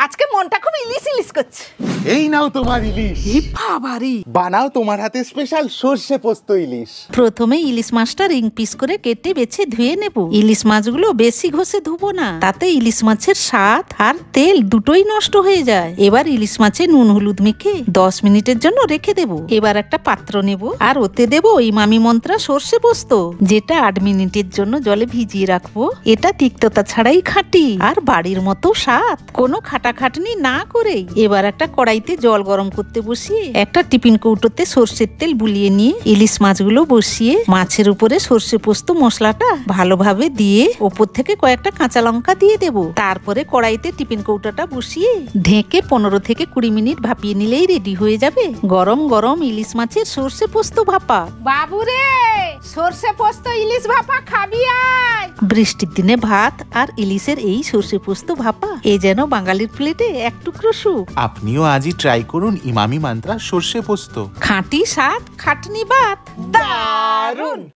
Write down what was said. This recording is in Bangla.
আজকে মনটা খুব ইলিশ ইলিশ করছে। এই নাও তোমার ইলিশ। বাবারি, বানাও তোমার হাতে স্পেশাল সর্ষে পোস্ত ইলিশ। প্রথমে ইলিশ মাছটা রিং পিস করে কেটে বেছে ধুয়ে নেব। ইলিশ মাছগুলো বেশি ঘষে ধুবো না, তাতে ইলিশ মাছের স্বাদ আর তেল দুটোই নষ্ট হয়ে যায়। এবার ইলিশ মাছে নুন হলুদ মেখে 10 মিনিটের জন্য রেখে দেব। এবার একটা পাত্র নেব আর ওতে দেব ইমামি মন্ত্রা সর্ষে পোস্ত, যেটা 8 মিনিটের জন্য জলে ভিজিয়ে রাখবো। এটা তিক্ততা ছাড়াই খাঁটি আর বাড়ির মতো স্বাদ, কোনো খাটাখাটনি না করেই। এবার একটা কড়াইতে জল গরম করতে বসিয়ে একটা টিফিন কৌটোতে সর্ষের তেল বুলিয়ে নিয়ে ইলিশ মাছগুলো বসিয়ে মাছের উপরে সর্ষে পোস্ত মশলাটা ভালোভাবে দিয়ে ওপর থেকে কয়েকটা কাঁচা লঙ্কা দিয়ে দেব। তারপরে কড়াইতে টিফিন কৌটোটা বসিয়ে ঢেকে 15 থেকে 20 মিনিট ভাপিয়ে নিলেই রেডি হয়ে যাবে গরম গরম ইলিশ মাছের সর্ষে পোস্ত ভাপা। বাবুরে সর্ষে পোস্ত ইলিশ ভাপা খাবি আয়। বৃষ্টির দিনে ভাত আর ইলিশের এই সর্ষে পোস্ত ভাপা এ যেন বাঙালির প্লেটে এক টুকরো সুখ। আপনিও আজই ট্রাই করুন ইমামি মন্ত্রা সর্ষে পোস্ত। খাঁটি স্বাদ, খাটনি বাত। দারুন।